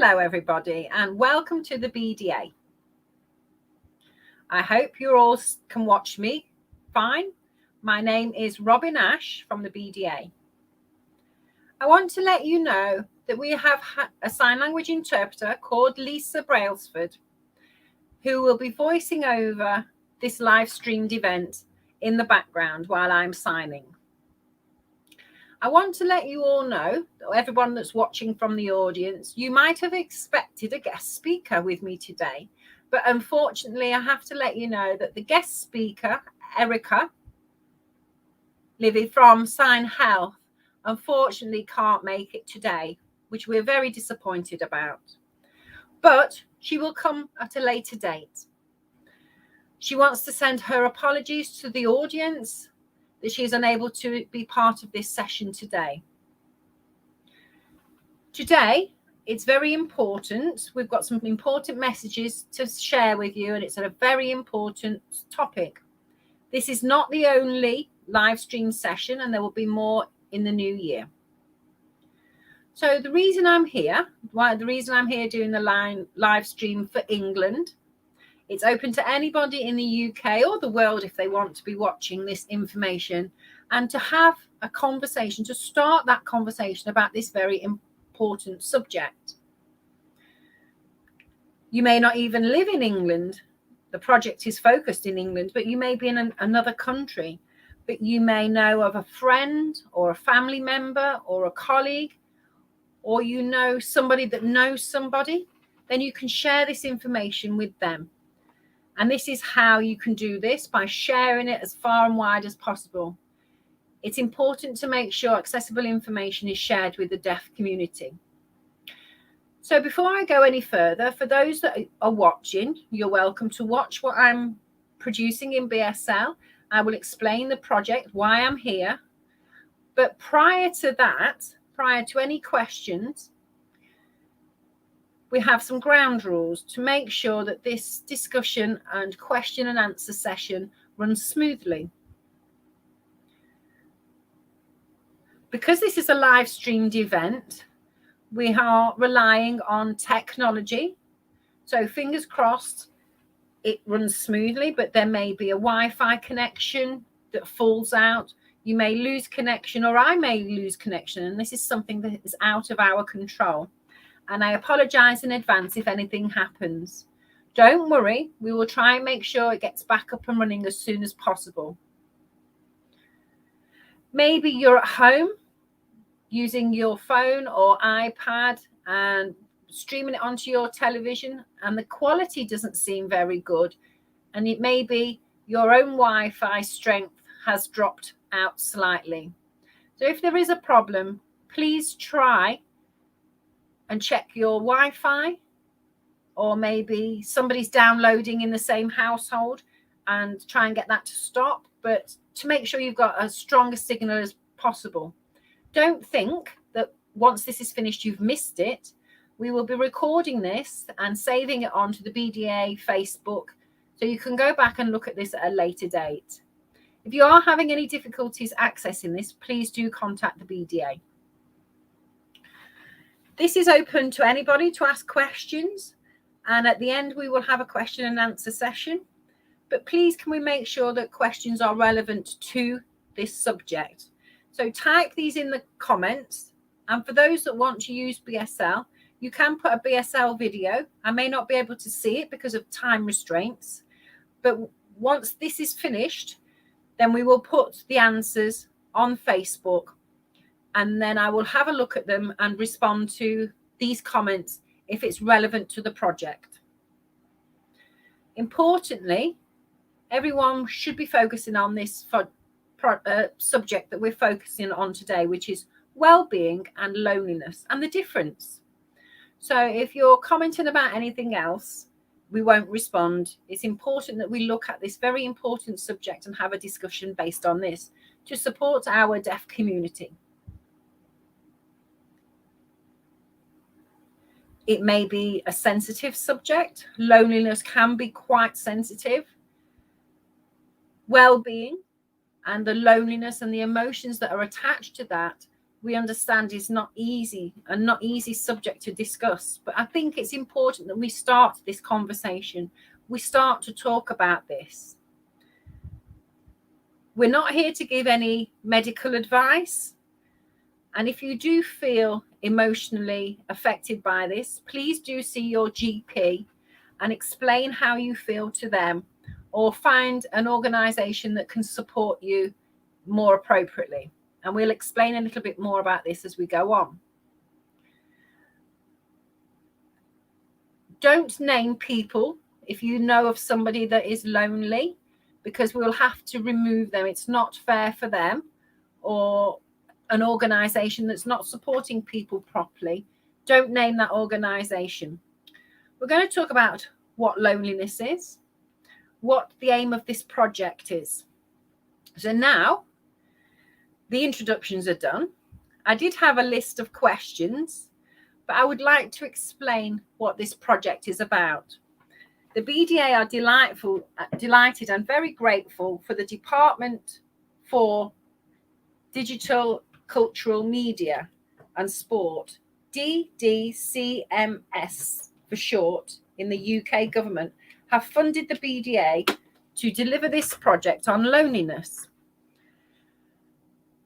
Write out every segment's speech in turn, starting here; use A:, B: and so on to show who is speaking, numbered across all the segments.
A: Hello everybody and welcome to the BDA. I hope you all can watch me fine. My name is Robin Ash from the BDA. I want to let you know that we have a sign language interpreter called Lisa Brailsford who will be voicing over this live streamed event in the background while I'm signing. I want to let you all know, everyone that's watching from the audience, you might have expected a guest speaker with me today, but unfortunately I have to let you know that the guest speaker, Erica Livy from Sign Health, unfortunately can't make it today, which we're very disappointed about. But she will come at a later date. She wants to send her apologies to the audience that she is unable to be part of this session today. Today, it's very important. We've got some important messages to share with you, and it's a very important topic. This is not the only live stream session, and there will be more in the new year. So the reason I'm here doing the live stream for England, it's open to anybody in the UK or the world if they want to be watching this information and to have a conversation, to start that conversation about this very important subject. You may not even live in England. The project is focused in England, but you may be in another country. But you may know of a friend or a family member or a colleague, or you know somebody that knows somebody, then you can share this information with them. And this is how you can do this, by sharing it as far and wide as possible. It's important to make sure accessible information is shared with the deaf community. So before I go any further, for those that are watching, you're welcome to watch what I'm producing in BSL. I will explain the project, why I'm here. But prior to that, prior to any questions, we have some ground rules to make sure that this discussion and question and answer session runs smoothly. Because this is a live streamed event, we are relying on technology. So fingers crossed it runs smoothly, but there may be a Wi-Fi connection that falls out. You may lose connection, or I may lose connection, and this is something that is out of our control. And I apologize in advance if anything happens. Don't worry, we will try and make sure it gets back up and running as soon as possible. Maybe you're at home using your phone or iPad and streaming it onto your television, and the quality doesn't seem very good. And it may be your own Wi-Fi strength has dropped out slightly. So if there is a problem, please try and check your Wi-Fi, or maybe somebody's downloading in the same household, and try and get that to stop, but to make sure you've got as strong a signal as possible. Don't think that once this is finished, you've missed it. We will be recording this and saving it onto the BDA Facebook, so you can go back and look at this at a later date. If you are having any difficulties accessing this, please do contact the BDA. This is open to anybody to ask questions, and at the end we will have a question and answer session. But please, can we make sure that questions are relevant to this subject? So type these in the comments, and for those that want to use BSL, you can put a BSL video. I may not be able to see it because of time restraints, but once this is finished, then we will put the answers on Facebook, and then I will have a look at them and respond to these comments if it's relevant to the project. Importantly, everyone should be focusing on this subject that we're focusing on today, which is well-being and loneliness and the difference. So if you're commenting about anything else, we won't respond. It's important that we look at this very important subject and have a discussion based on this to support our deaf community. It may be a sensitive subject. Loneliness can be quite sensitive. Well-being and the loneliness and the emotions that are attached to that we understand is not easy and not easy subject to discuss. But I think it's important that we start this conversation. We start to talk about this. We're not here to give any medical advice. And if you do feel emotionally affected by this, please do see your GP and explain how you feel to them, or find an organisation that can support you more appropriately. And we'll explain a little bit more about this as we go on. Don't name people if you know of somebody that is lonely, because we'll have to remove them. It's not fair for them, or an organisation that's not supporting people properly. Don't name that organisation. We're going to talk about what loneliness is, what the aim of this project is. So now the introductions are done. I did have a list of questions, but I would like to explain what this project is about. The BDA are delighted and very grateful for the Department for Digital, Cultural Media and Sport, DDCMS for short, in the UK government, have funded the BDA to deliver this project on loneliness.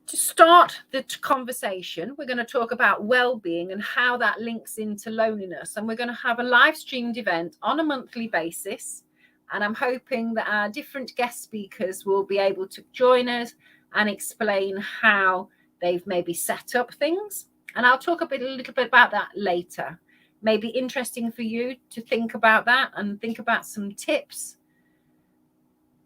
A: To start the conversation, we're going to talk about well-being and how that links into loneliness. And we're going to have a live streamed event on a monthly basis. And I'm hoping that our different guest speakers will be able to join us and explain how they've maybe set up things. And I'll talk a little bit about that later. Maybe interesting for you to think about that and think about some tips,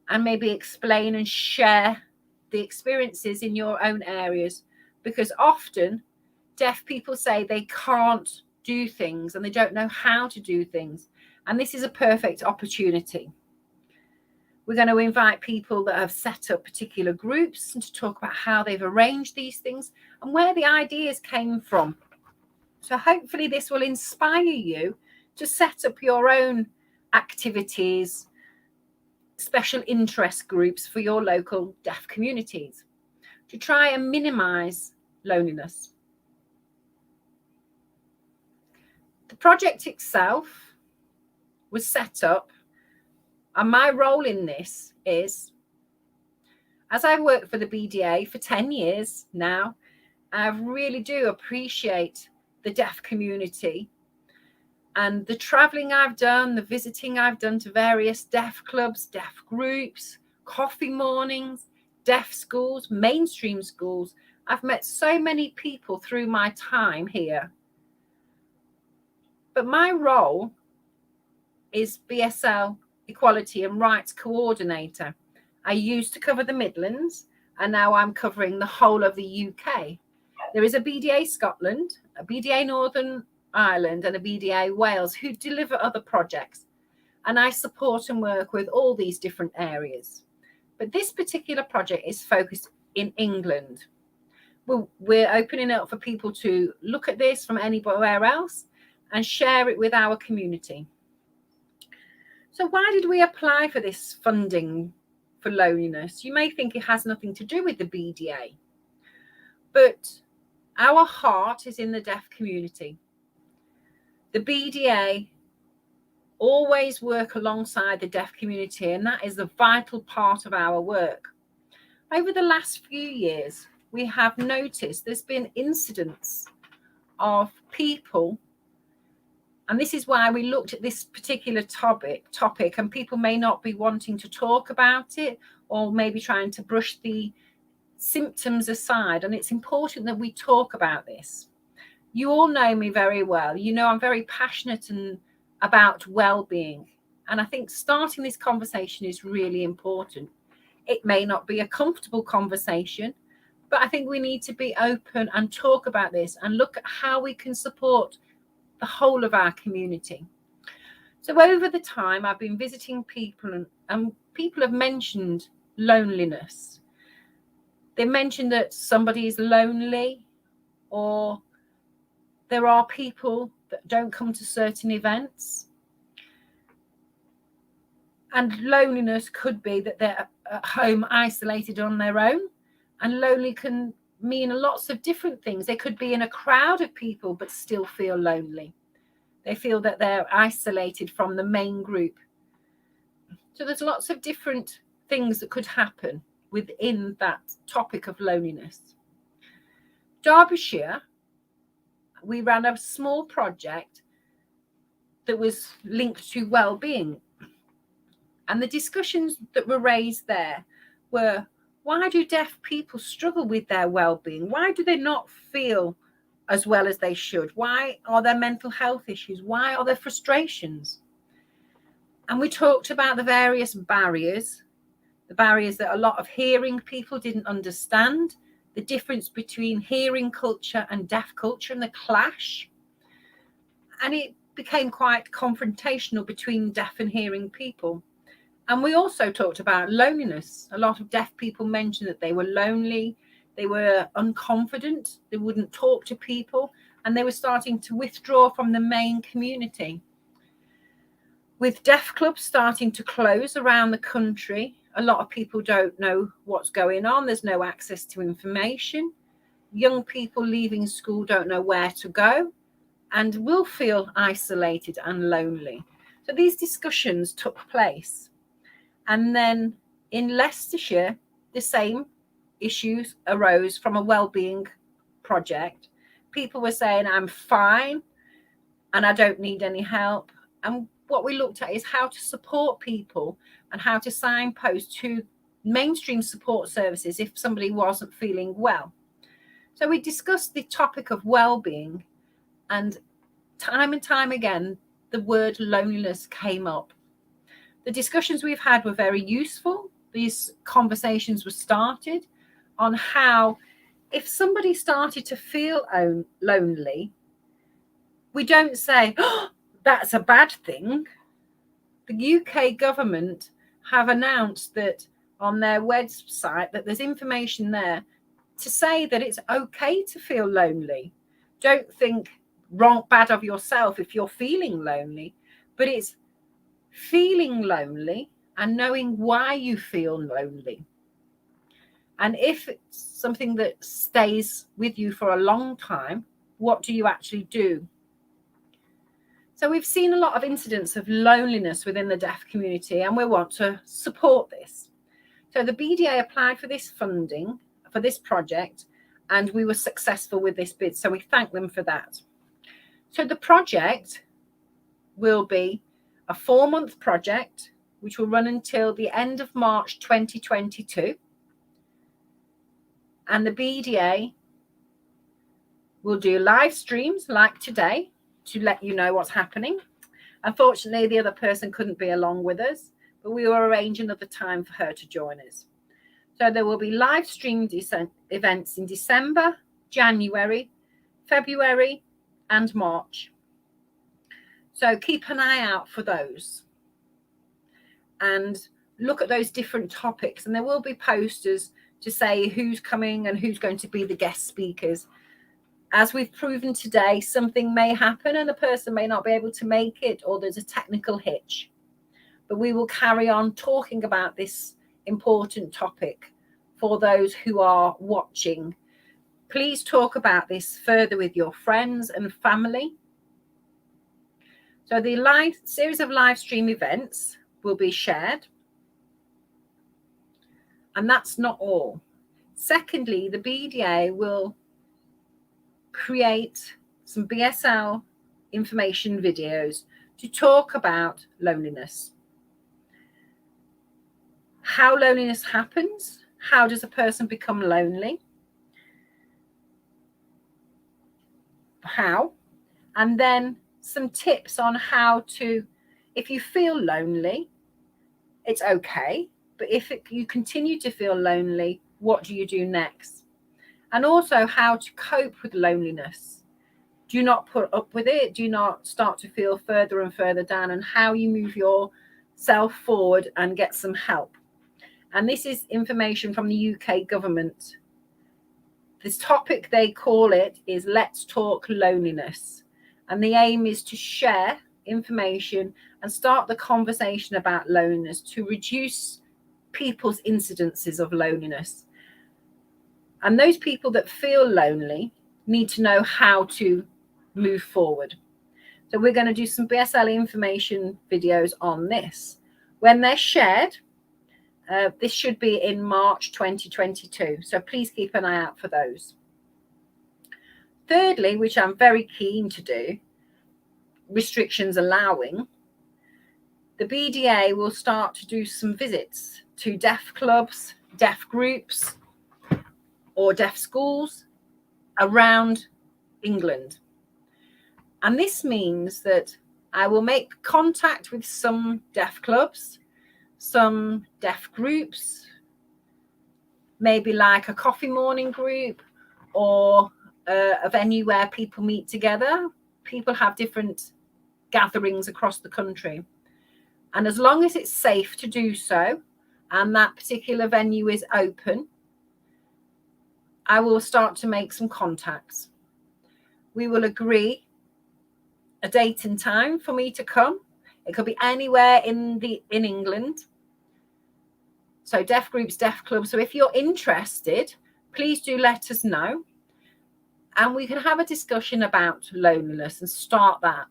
A: and maybe explain and share the experiences in your own areas, because often deaf people say they can't do things and they don't know how to do things. And this is a perfect opportunity. We're going to invite people that have set up particular groups and to talk about how they've arranged these things and where the ideas came from. So hopefully this will inspire you to set up your own activities, special interest groups for your local deaf communities to try and minimize loneliness. The project itself was set up, and my role in this is, as I've worked for the BDA for 10 years now, I really do appreciate the deaf community and the traveling I've done, the visiting I've done to various deaf clubs, deaf groups, coffee mornings, deaf schools, mainstream schools. I've met so many people through my time here. But my role is BSL Equality and Rights Coordinator. I used to cover the Midlands, and now I'm covering the whole of the UK. There is a BDA Scotland, a BDA Northern Ireland, and a BDA Wales who deliver other projects. And I support and work with all these different areas. But this particular project is focused in England. We're opening it up for people to look at this from anywhere else and share it with our community. So why did we apply for this funding for loneliness? You may think it has nothing to do with the BDA, but our heart is in the deaf community. The BDA always work alongside the deaf community, and that is a vital part of our work. Over the last few years, we have noticed there's been incidents of people, and this is why we looked at this particular topic, and people may not be wanting to talk about it, or maybe trying to brush the symptoms aside. And it's important that we talk about this. You all know me very well. You know I'm very passionate about well-being. And I think starting this conversation is really important. It may not be a comfortable conversation, but I think we need to be open and talk about this and look at how we can support the whole of our community. So over the time, I've been visiting people, and people have mentioned loneliness. They mentioned that somebody is lonely, or there are people that don't come to certain events. And loneliness could be that they're at home isolated on their own, and lonely can mean lots of different things. They could be in a crowd of people but still feel lonely. They feel that they're isolated from the main group. So there's lots of different things that could happen within that topic of loneliness. Derbyshire, we ran a small project that was linked to well-being. And the discussions that were raised there were, why do deaf people struggle with their well-being? Why do they not feel as well as they should? Why are there mental health issues? Why are there frustrations? And we talked about the various barriers, the barriers that a lot of hearing people didn't understand, the difference between hearing culture and deaf culture and the clash. And it became quite confrontational between deaf and hearing people. And we also talked about loneliness. A lot of deaf people mentioned that they were lonely, they were unconfident, they wouldn't talk to people, and they were starting to withdraw from the main community. With deaf clubs starting to close around the country, a lot of people don't know what's going on. There's no access to information. Young people leaving school don't know where to go and will feel isolated and lonely. So these discussions took place. And then in Leicestershire, the same issues arose from a wellbeing project. People were saying, I'm fine and I don't need any help. And what we looked at is how to support people and how to signpost to mainstream support services if somebody wasn't feeling well. So we discussed the topic of well-being, and time again, the word loneliness came up. The discussions we've had were very useful. These conversations were started on how, if somebody started to feel lonely, we don't say, oh, that's a bad thing. The UK government have announced that on their website that there's information there to say that it's okay to feel lonely. Don't think bad of yourself if you're feeling lonely, but it's feeling lonely and knowing why you feel lonely. And if it's something that stays with you for a long time, what do you actually do? So we've seen a lot of incidents of loneliness within the deaf community, and we want to support this. So the BDA applied for this funding for this project, and we were successful with this bid. So we thank them for that. So the project will be a 4-month project, which will run until the end of March 2022. And the BDA will do live streams like today to let you know what's happening. Unfortunately, the other person couldn't be along with us, but we will arrange another time for her to join us. So there will be live streamed events in December, January, February, and March. So keep an eye out for those and look at those different topics. And there will be posters to say who's coming and who's going to be the guest speakers. As we've proven today, something may happen and a person may not be able to make it, or there's a technical hitch. But we will carry on talking about this important topic for those who are watching. Please talk about this further with your friends and family. So the series of live stream events will be shared. And that's not all. Secondly, the BDA will create some BSL information videos to talk about loneliness. How loneliness happens, how does a person become lonely, how, and then some tips on how to, if you feel lonely, it's okay, but if you continue to feel lonely, what do you do next? And also how to cope with loneliness. Do not put up with it. Do not start to feel further and further down, and how you move yourself forward and get some help. And this is information from the UK government. This topic, they call it, is Let's Talk Loneliness. And the aim is to share information and start the conversation about loneliness to reduce people's incidences of loneliness. And those people that feel lonely need to know how to move forward. So we're going to do some BSL information videos on this. When they're shared, this should be in March 2022. So please keep an eye out for those. Thirdly, which I'm very keen to do, restrictions allowing, the BDA will start to do some visits to deaf clubs, deaf groups, or deaf schools around England. And this means that I will make contact with some deaf clubs, some deaf groups, maybe like a coffee morning group or a venue where people meet together. People have different gatherings across the country. And as long as it's safe to do so and that particular venue is open, I will start to make some contacts. We will agree a date and time for me to come. It could be anywhere in England. So deaf groups, deaf clubs. So if you're interested, please do let us know. And we can have a discussion about loneliness and start that.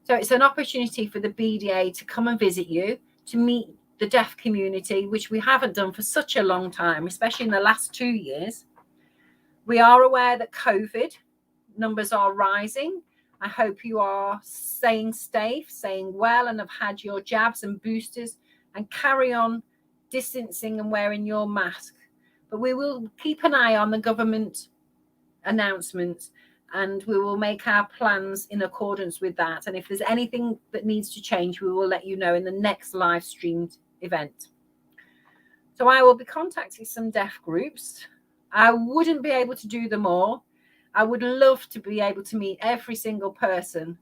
A: So it's an opportunity for the BDA to come and visit you, to meet the deaf community, which we haven't done for such a long time, especially in the last 2 years. We are aware that COVID numbers are rising. I hope you are staying safe, staying well, and have had your jabs and boosters, and carry on distancing and wearing your mask. But we will keep an eye on the government announcements, and we will make our plans in accordance with that. And if there's anything that needs to change, we will let you know in the next live streamed event. So I will be contacting some deaf groups. I wouldn't be able to do them all. I would love to be able to meet every single person,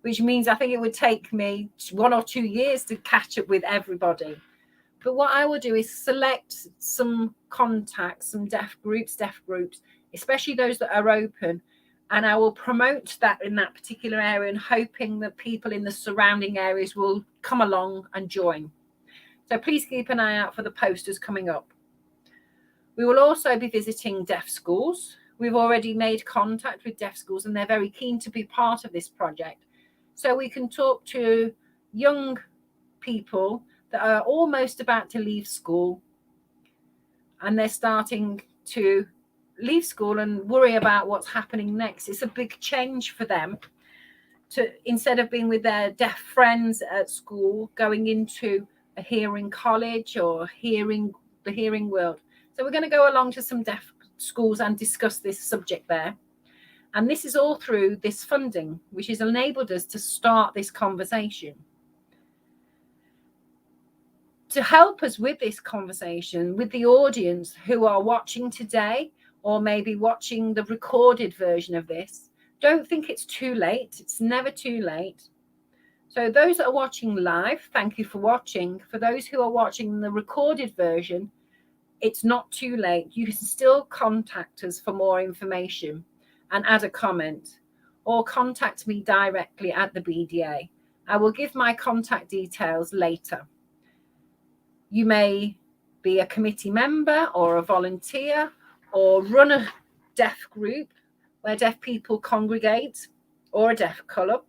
A: which means I think it would take me 1 or 2 years to catch up with everybody. But what I will do is select some contacts, some deaf groups, especially those that are open, and I will promote that in that particular area, and hoping that people in the surrounding areas will come along and join. So please keep an eye out for the posters coming up. We will also be visiting deaf schools. We've already made contact with deaf schools, and they're very keen to be part of this project. So we can talk to young people that are almost about to leave school, and they're starting to leave school and worry about what's happening next. It's a big change for them to, instead of being with their deaf friends at school, going into a hearing college or the hearing world. So we're going to go along to some deaf schools and discuss this subject there. And this is all through this funding, which has enabled us to start this conversation. To help us with this conversation, with the audience who are watching today, or maybe watching the recorded version of this, don't think it's too late. It's never too late. So those that are watching live, thank you for watching. For those who are watching the recorded version, it's not too late. You can still contact us for more information and add a comment, or contact me directly at the BDA. I will give my contact details later. You may be a committee member or a volunteer, or run a deaf group where deaf people congregate, or a deaf club.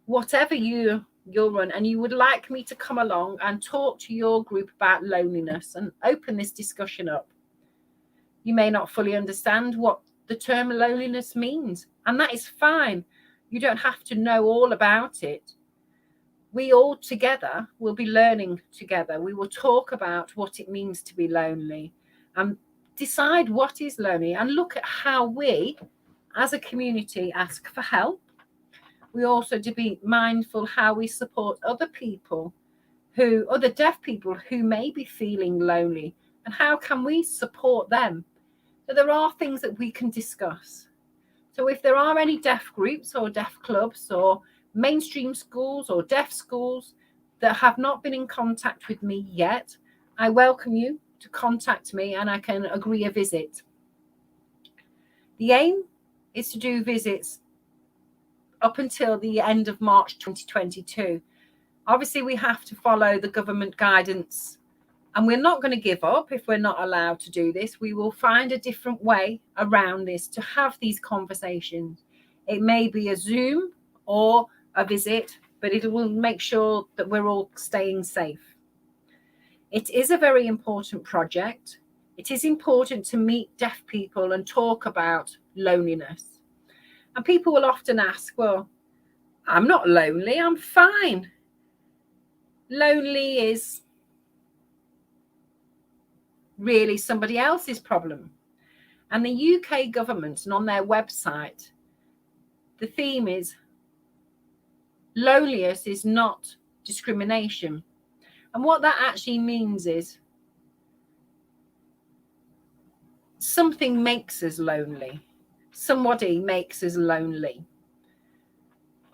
A: Whatever you'll run, and you would like me to come along and talk to your group about loneliness and open this discussion up. You may not fully understand what the term loneliness means, and that is fine. You don't have to know all about it. We all together will be learning together. We will talk about what it means to be lonely and decide what is lonely, and look at how we as a community ask for help. We also to be mindful how we support other deaf people who may be feeling lonely, and how can we support them. So there are things that we can discuss. So if there are any deaf groups or deaf clubs or mainstream schools or deaf schools that have not been in contact with me yet, I welcome you to contact me, and I can agree a visit. The aim is to do visits up until the end of March 2022. Obviously, we have to follow the government guidance And we're not going to give up if we're not allowed to do this. We will find a different way around this to have these conversations. It may be a Zoom or a visit, but it will make sure that we're all staying safe. It is a very important project. It is important to meet deaf people and talk about loneliness. And people will often ask, well, I'm not lonely, I'm fine. Lonely is really somebody else's problem. And the UK government, and on their website, the theme is loneliness is not discrimination. And what that actually means is something makes us lonely. Somebody makes us lonely.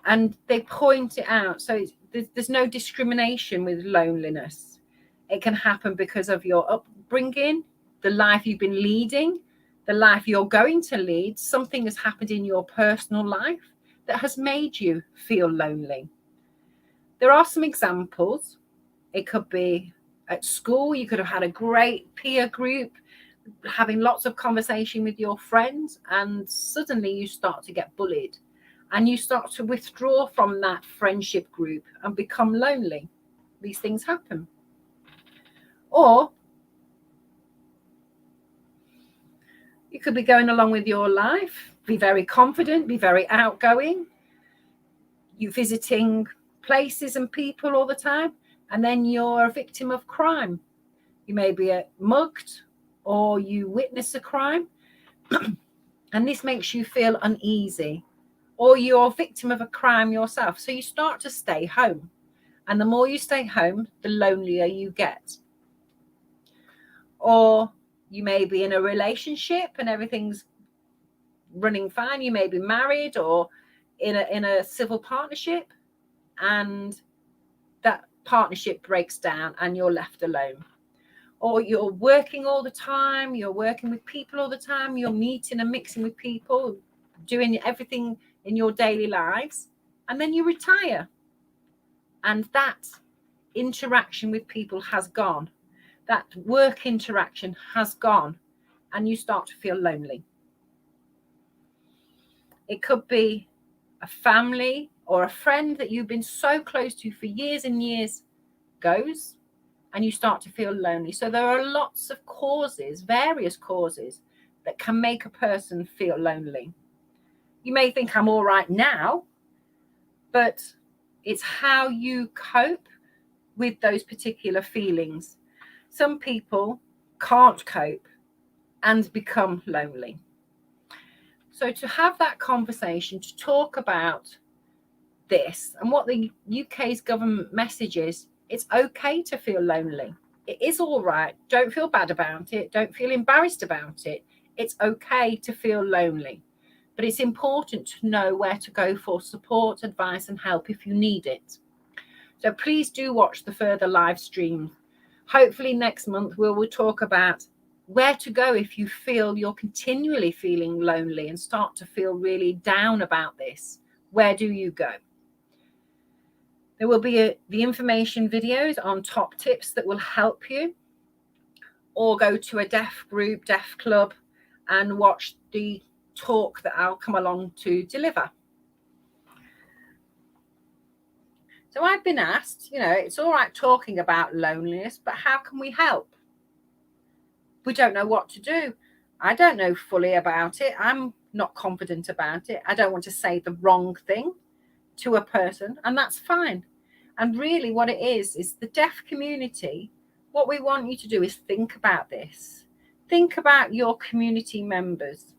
A: And they point it out. So there's no discrimination with loneliness. It can happen because of your upbringing, the life you've been leading, the life you're going to lead. Something has happened in your personal life that has made you feel lonely. There are some examples. It could be at school. You could have had a great peer group, having lots of conversation with your friends, and suddenly you start to get bullied and you start to withdraw from that friendship group and become lonely. These things happen. Or you could be going along with your life, be very confident, be very outgoing. You're visiting places and people all the time, and then you're a victim of crime. You may be mugged, or you witness a crime, and this makes you feel uneasy, or you're a victim of a crime yourself. So you start to stay home. And the more you stay home, the lonelier you get. Or you may be in a relationship and everything's running fine. You may be married or in a civil partnership, and that partnership breaks down and you're left alone. Or you're working all the time, you're working with people all the time, you're meeting and mixing with people, doing everything in your daily lives, and then you retire. And that interaction with people has gone. That work interaction has gone, and you start to feel lonely. It could be a family or a friend that you've been so close to for years and years goes, and you start to feel lonely. So there are lots of causes, various causes, that can make a person feel lonely. You may think I'm all right now, but it's how you cope with those particular feelings. Some people can't cope and become lonely. So to have that conversation, to talk about this, and what the UK's government message is, it's okay to feel lonely. It is all right. Don't feel bad about it. Don't feel embarrassed about it. It's okay to feel lonely. But it's important to know where to go for support, advice, and help if you need it. So please do watch the further live streams. Hopefully next month we will talk about where to go if you feel you're continually feeling lonely and start to feel really down about this. Where do you go? There will be the information videos on top tips that will help you, or go to a deaf group, deaf club, and watch the talk that I'll come along to deliver. So I've been asked, it's all right talking about loneliness, but how can we help? We don't know what to do. I don't know fully about it. I'm not confident about it. I don't want to say the wrong thing to a person, and that's fine. And really what it is the deaf community. What we want you to do is think about this. Think about your community members.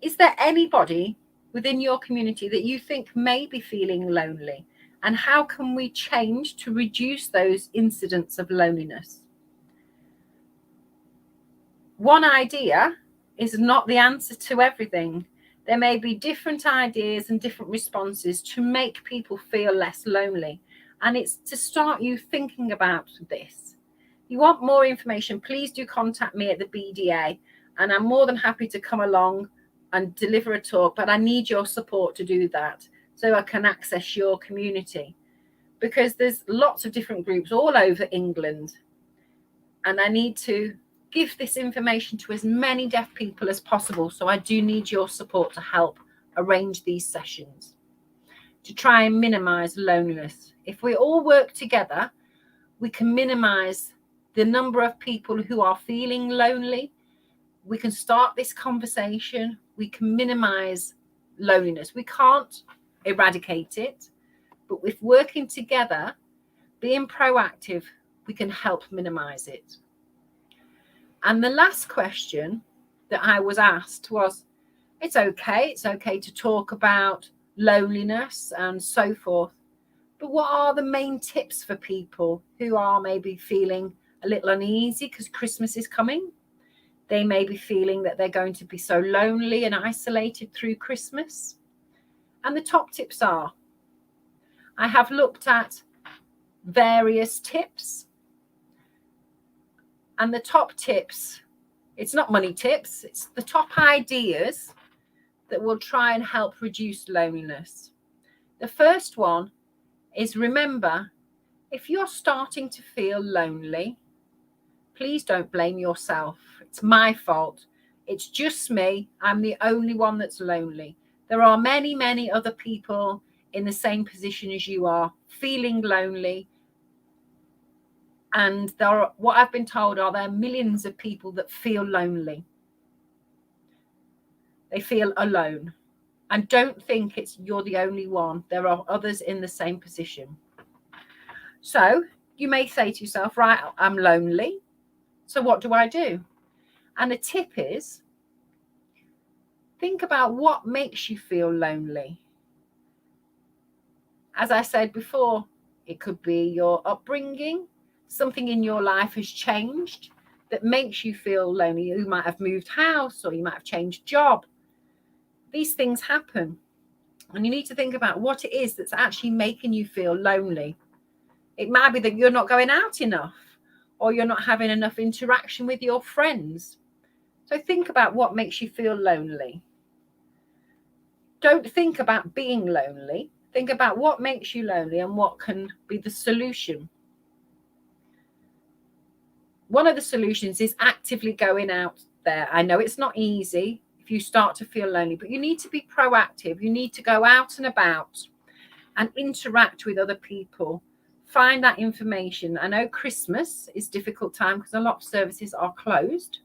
A: Is there anybody within your community that you think may be feeling lonely? And how can we change to reduce those incidents of loneliness? One idea is not the answer to everything. There may be different ideas and different responses to make people feel less lonely. And it's to start you thinking about this. If you want more information, please do contact me at the BDA. And I'm more than happy to come along and deliver a talk. But I need your support to do that so I can access your community. because there's lots of different groups all over England, and I need to give this information to as many deaf people as possible. So I do need your support to help arrange these sessions to try and minimize loneliness. If we all work together, we can minimize the number of people who are feeling lonely. We can start this conversation. We can minimize loneliness. We can't eradicate it, but with working together, being proactive, we can help minimize it. And the last question that I was asked was, it's okay to talk about loneliness and so forth, but what are the main tips for people who are maybe feeling a little uneasy because Christmas is coming? They may be feeling that they're going to be so lonely and isolated through Christmas. And the top tips are, I have looked at various tips. And the top tips, it's not money tips, it's the top ideas that will try and help reduce loneliness. The first one is, remember, if you're starting to feel lonely, please don't blame yourself. It's my fault. It's just me. I'm the only one that's lonely. There are many, many other people in the same position as you are, feeling lonely. And what I've been told are there are millions of people that feel lonely. They feel alone. And don't think you're the only one. There are others in the same position. So you may say to yourself, right, I'm lonely. So what do I do? And a tip is, think about what makes you feel lonely. As I said before, it could be your upbringing. Something in your life has changed that makes you feel lonely. You might have moved house, or you might have changed job. These things happen. And you need to think about what it is that's actually making you feel lonely. It might be that you're not going out enough, or you're not having enough interaction with your friends. So think about what makes you feel lonely. Don't think about being lonely. Think about what makes you lonely and what can be the solution. One of the solutions is actively going out there. I know it's not easy if you start to feel lonely, but you need to be proactive. You need to go out and about and interact with other people. Find that information. I know Christmas is a difficult time because a lot of services are closed,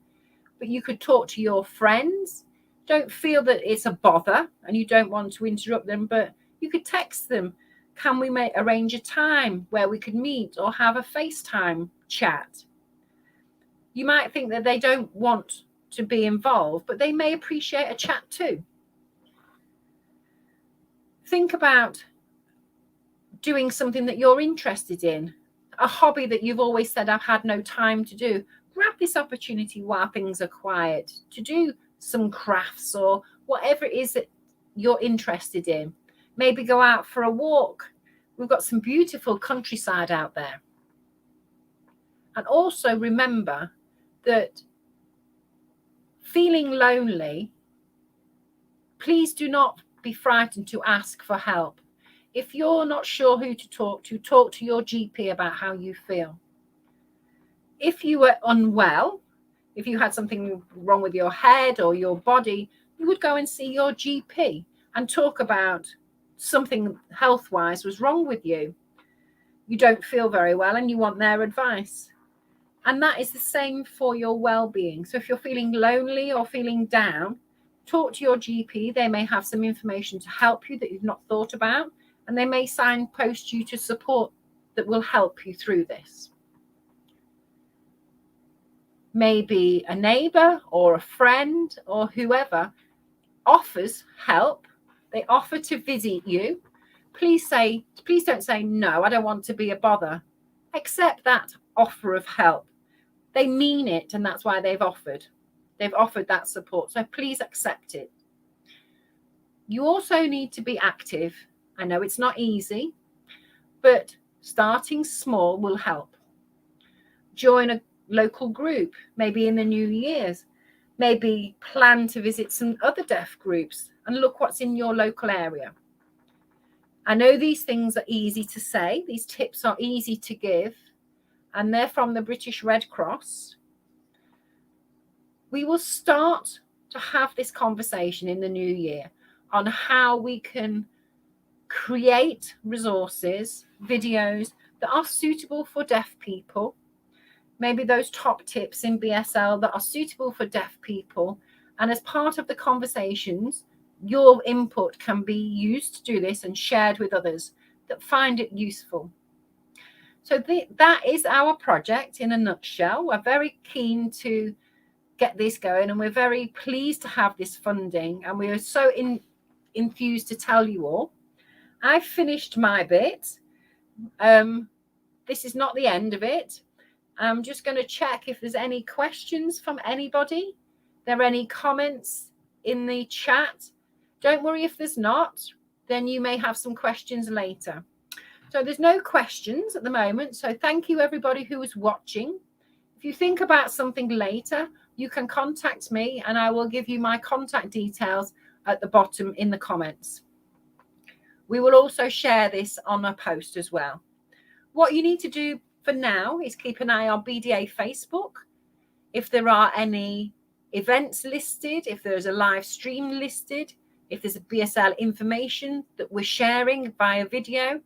A: but you could talk to your friends. Don't feel that it's a bother and you don't want to interrupt them, but you could text them. Can we arrange a time where we could meet or have a FaceTime chat? You might think that they don't want to be involved, but they may appreciate a chat too. Think about doing something that you're interested in, a hobby that you've always said I've had no time to do. Grab this opportunity while things are quiet to do some crafts or whatever it is that you're interested in. Maybe go out for a walk. We've got some beautiful countryside out there. And also remember that feeling lonely, please do not be frightened to ask for help. If you're not sure who to talk to your GP about how you feel. If you were unwell, if you had something wrong with your head or your body, you would go and see your GP and talk about something health-wise was wrong with you. You don't feel very well and you want their advice. And that is the same for your well-being. So if you're feeling lonely or feeling down, talk to your GP. They may have some information to help you that you've not thought about, and they may signpost you to support that will help you through this. Maybe a neighbor or a friend or whoever offers help. They offer to visit you. Please don't say, no, I don't want to be a bother. Accept that offer of help. They mean it, and that's why they've offered. They've offered that support. So please accept it. You also need to be active. I know it's not easy, but starting small will help. Join a local group, maybe in the New Year's. Maybe plan to visit some other deaf groups and look what's in your local area. I know these things are easy to say, these tips are easy to give, and they're from the British Red Cross. We will start to have this conversation in the new year on how we can create resources, videos that are suitable for deaf people. Maybe those top tips in BSL that are suitable for deaf people. And as part of the conversations, your input can be used to do this and shared with others that find it useful. So that is our project in a nutshell. We're very keen to get this going, and we're very pleased to have this funding, and we are so enthused to tell you all. I've finished my bit. This is not the end of it. I'm just going to check if there's any questions from anybody. There are any comments in the chat? Don't worry if there's not, then you may have some questions later. So there's no questions at the moment. So thank you everybody who is watching. If you think about something later, you can contact me and I will give you my contact details at the bottom in the comments. We will also share this on a post as well. What you need to do for now is keep an eye on BDA Facebook. If there are any events listed, if there's a live stream listed, if there's a BSL information that we're sharing via video,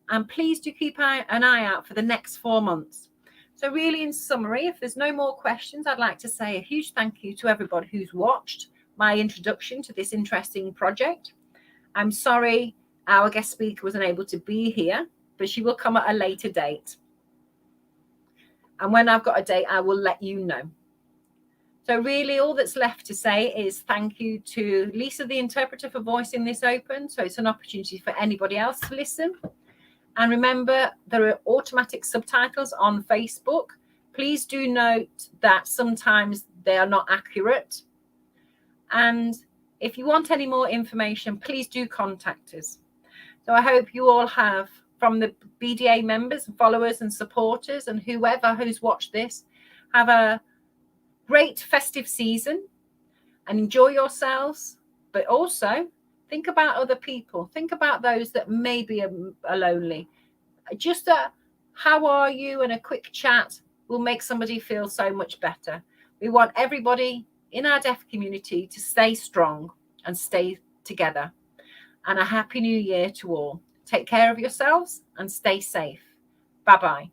A: and please do keep an eye out for the next 4 months. So really, in summary, if there's no more questions, I'd like to say a huge thank you to everybody who's watched my introduction to this interesting project. I'm sorry our guest speaker wasn't able to be here, but she will come at a later date. And when I've got a date, I will let you know. So really, all that's left to say is thank you to Lisa, the interpreter, for voicing this open. So it's an opportunity for anybody else to listen. And remember, there are automatic subtitles on Facebook. Please do note that sometimes they are not accurate. And if you want any more information, please do contact us. So I hope you all have, from the BDA members and followers and supporters and whoever who's watched this, have a great festive season and enjoy yourselves, but also think about other people. Think about those that may be lonely. Just a how are you and a quick chat will make somebody feel so much better. We want everybody in our deaf community to stay strong and stay together. And a happy new year to all. Take care of yourselves and stay safe. Bye-bye.